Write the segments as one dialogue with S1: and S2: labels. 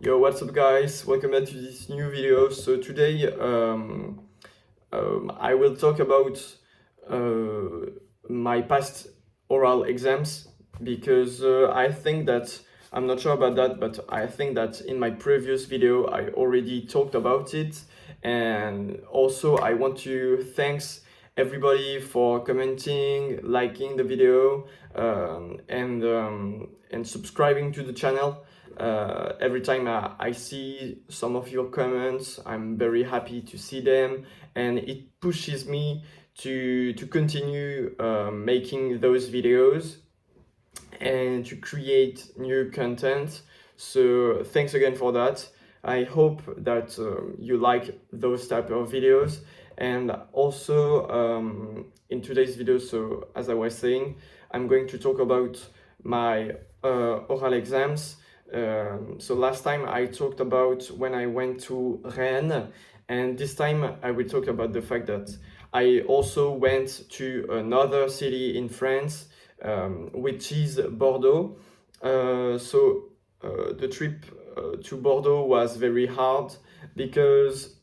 S1: Yo, what's up guys? Welcome back to this new video. So today I will talk about my past oral exams because I think that, I'm not sure about that, but I think that in my previous video I already talked about it. And also I want to thanks everybody for commenting, liking the video, and subscribing to the channel. Every time I see some of your comments, I'm very happy to see them, and it pushes me to continue making those videos and to create new content. So thanks again for that. I hope that you like those type of videos. And also in today's video, so as I was saying, I'm going to talk about my oral exams. So last time I talked about when I went to Rennes, and this time I will talk about the fact that I also went to another city in France, which is Bordeaux. The trip to Bordeaux was very hard because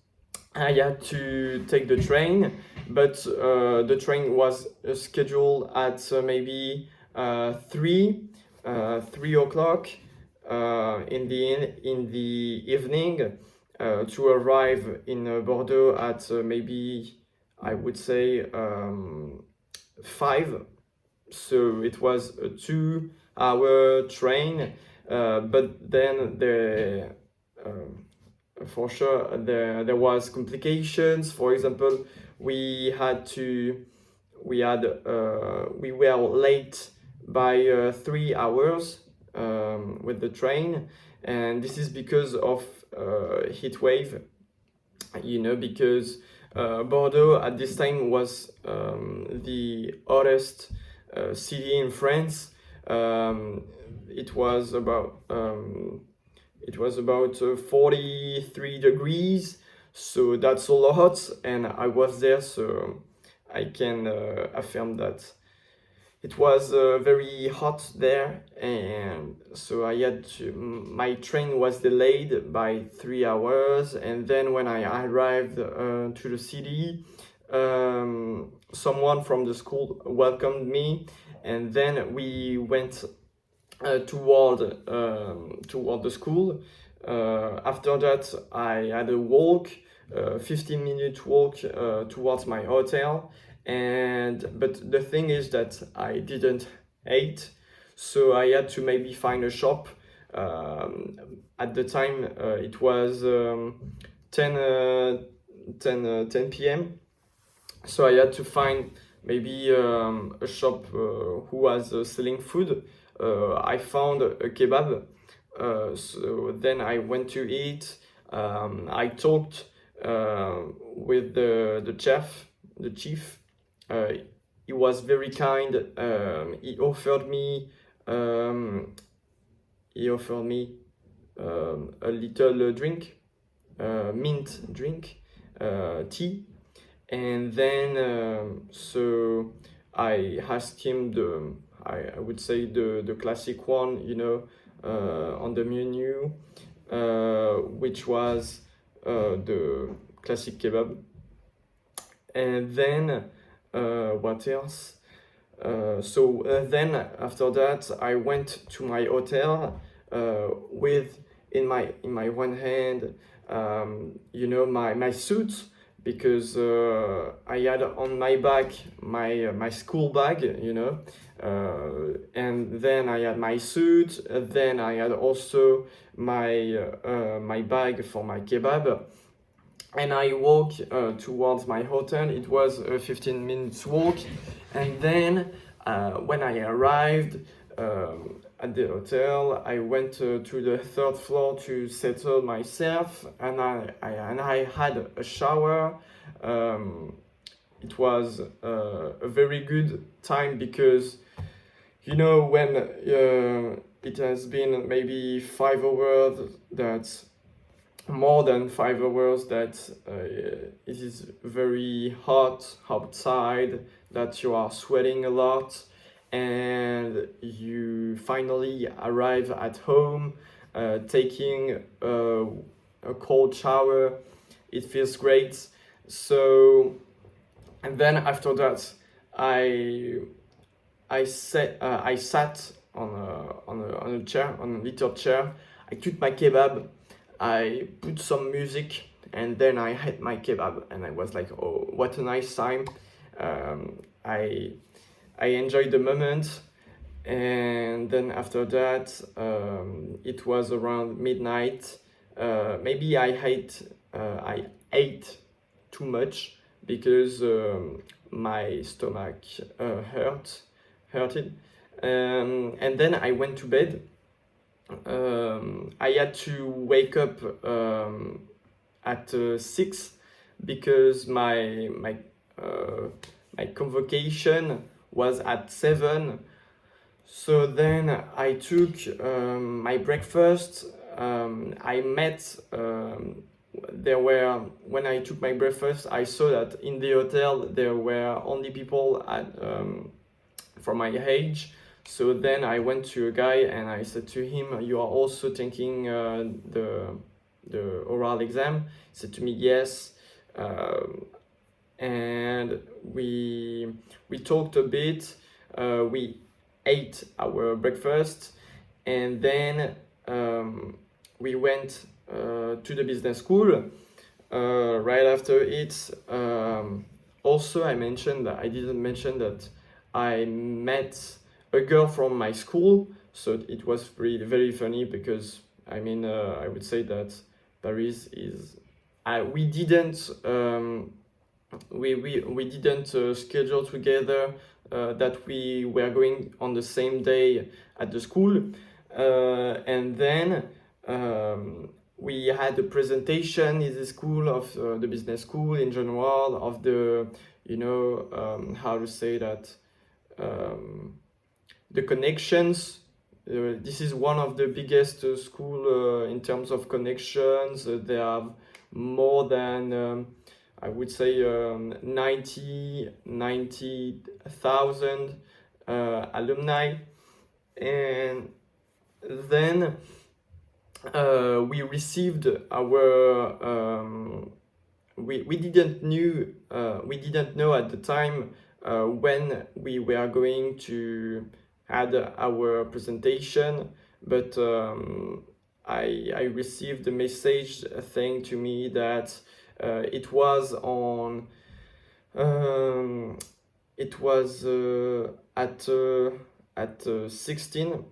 S1: I had to take the train, but the train was scheduled at maybe 3 o'clock in the evening to arrive in Bordeaux at maybe, I would say, 5. So it was a 2-hour train, but then for sure there was complications. For example, we were late by 3 hours with the train, and this is because of heat wave, because Bordeaux at this time was the hottest city in France. It was about 43 degrees, so that's a lot, and I was there, so I can affirm that it was very hot there, and so my train was delayed by 3 hours. And then when I arrived to the city, someone from the school welcomed me, and then we went toward the school. After that, I had a walk, 15-minute walk towards my hotel. But the thing is that I didn't eat, so I had to maybe find a shop. At the time, it was 10 p.m. So I had to find maybe a shop who was selling food. I found a kebab. So then I went to eat. I talked with the chief. He was very kind. He offered me a little drink, mint drink, tea. And then so I asked him I would say the classic one, on the menu, which was the classic kebab. And then what else? Then after that, I went to my hotel with in my one hand, my suit, because I had on my back my school bag, and then I had my suit. Then I had also my bag for my kebab, and I walked towards my hotel. It was a 15 minutes walk, and then when I arrived at the hotel, I went to the third floor to settle myself, and I had a shower. It was a very good time because, when it has been maybe 5 hours, that's more than 5 hours, that it is very hot outside, that you are sweating a lot, and you finally arrive at home. taking a cold shower. It feels great. So, and then after that, I sat on a chair, on a little chair. I took my kebab. I put some music, and then I had my kebab, and I was like, "Oh, what a nice time!" Um, I I enjoyed the moment, and then after that, it was around midnight. Maybe I ate too much because my stomach hurted, and then I went to bed. I had to wake up at 6 because my convocation was at 7. So then I took my breakfast. I met there were when I took my breakfast, I saw that in the hotel there were only people from my age. So then I went to a guy and I said to him, "You are also taking the oral exam?" He said to me, "Yes." And we talked a bit. We ate our breakfast, and then we went to the business school. Right after it, also I didn't mention that I met a girl from my school. So it was really very funny because I would say that Paris is. We didn't we didn't schedule together that we were going on the same day at the school, and then we had a presentation in the school of the business school in general of the how to say that the connections. This is one of the biggest school in terms of connections. They have more than I would say 90,000 alumni, and then we received our we didn't know at the time when we were going to had our presentation, but I received a message saying to me that it was on it was at 16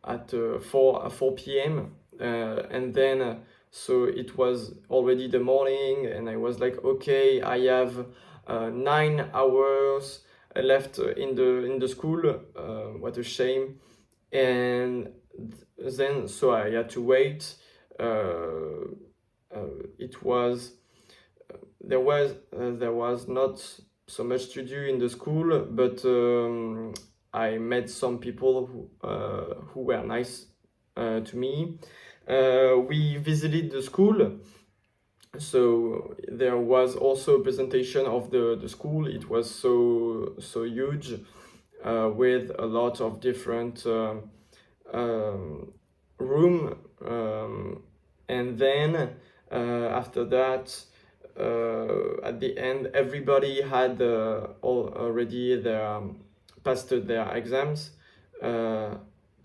S1: at 4 p.m. And then so it was already the morning, and I was like, okay, I have 9 hours left in the school. What a shame. And then so I had to wait. It was there was not so much to do in the school, but I met some people who were nice to me. We visited the school, so there was also a presentation of the school. It was so huge, with a lot of different room, and then after that, at the end, everybody had already passed their exams.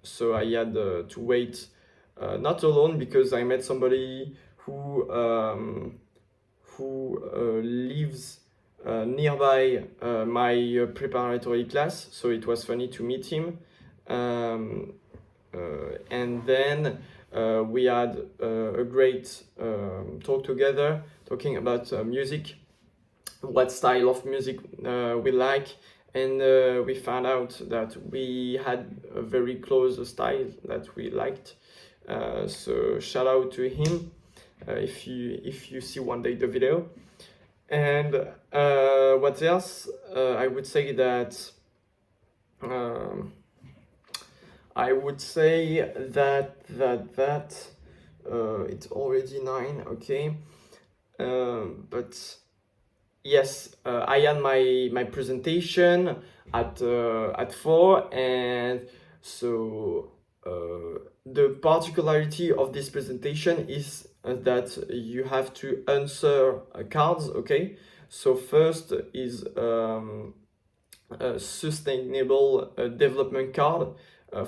S1: So I had to wait, not alone, because I met somebody who lives nearby my preparatory class. So it was funny to meet him. And then we had a great talk together, talking about music, what style of music we like, and we found out that we had a very close style that we liked. So shout out to him if you see one day the video. And what else? I would say that it's already 9, okay. But yes, I had my presentation at 4, and so the particularity of this presentation is that you have to answer cards, okay? So first is a sustainable development card.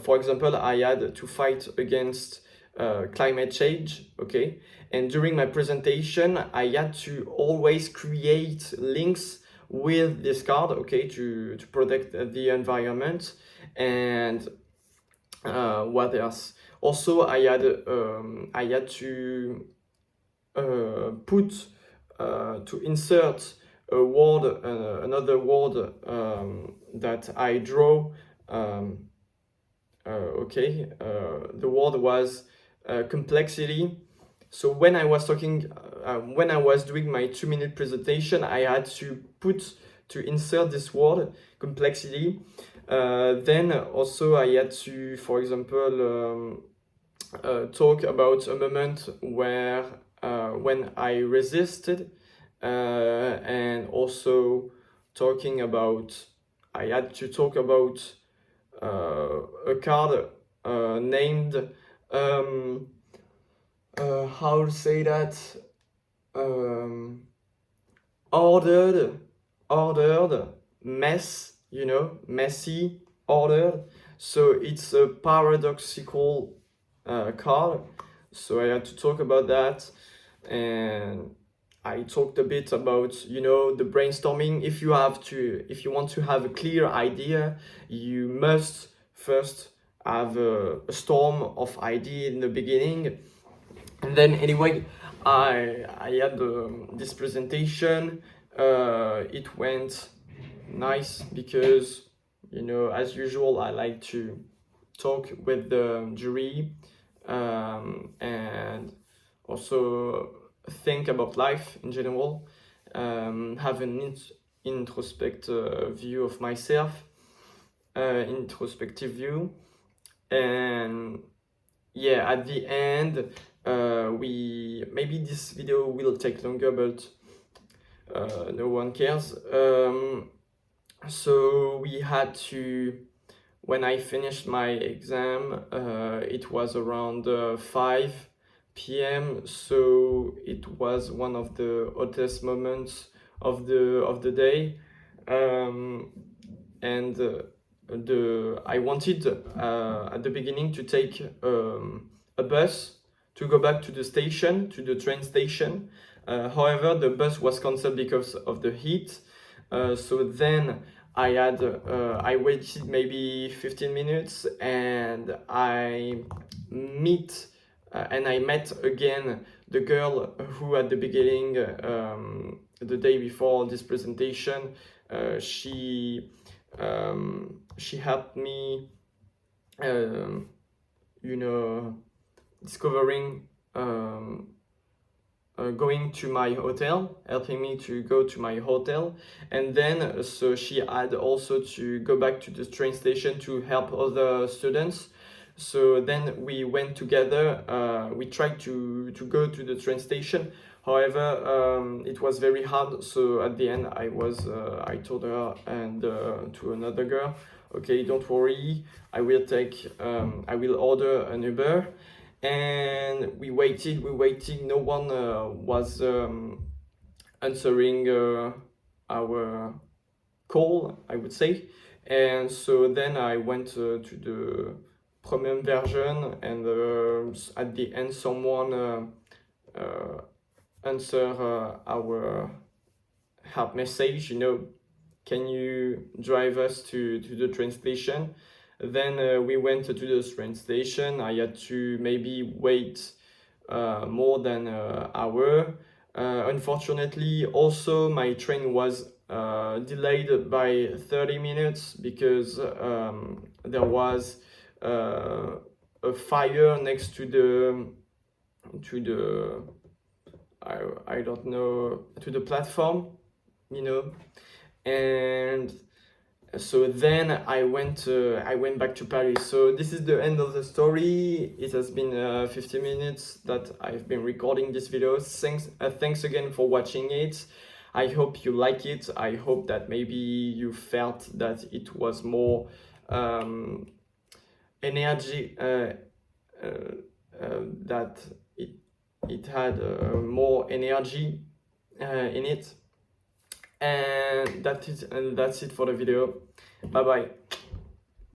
S1: For example, I had to fight against climate change, okay? And during my presentation, I had to always create links with this card, okay, to protect the environment. And what else? Also, I had to to insert a word, another word that I draw. Okay, the word was complexity. So when I was when I was doing my 2-minute presentation, I had to insert this word, complexity. Then also I had to, for example, talk about a moment where when I resisted, and also I had to talk about a card named how to say that, um, ordered, mess, messy, ordered. So it's a paradoxical card. So I had to talk about that, and I talked a bit about the brainstorming. If you want to have a clear idea, you must first have a storm of idea in the beginning. And then anyway, I had this presentation. It went nice because as usual I like to talk with the jury, and also think about life in general, have an introspective view of myself, introspective view. And yeah, at the end, maybe this video will take longer, but no one cares. So we had to, when I finished my exam, it was around 5 p.m. So it was one of the hottest moments of the day, and I wanted at the beginning to take a bus to go back to the train station. However, the bus was cancelled because of the heat. So then I waited maybe 15 minutes, and I met again the girl who at the beginning, the day before this presentation, she helped me, discovering, going to my hotel, helping me to go to my hotel. And then so she had also to go back to the train station to help other students. So then we went together. We tried to go to the train station. However, it was very hard. So at the end, I told her and to another girl, okay, don't worry, I will order an Uber. And we waited. No one was answering our call, I would say. And so then I went to the premium version, and at the end someone answered our help message, can you drive us to the train station? Then we went to the train station. I had to maybe wait more than an hour. Unfortunately, also my train was delayed by 30 minutes because there was a fire next to the I don't know, to the platform, and so then I went back to Paris. So this is the end of the story. It has been 50 minutes that I've been recording this video. Thanks again for watching it. I hope you like it. I hope that maybe you felt that it was more energy, that it had more energy in it. And that's it for the video. Bye bye.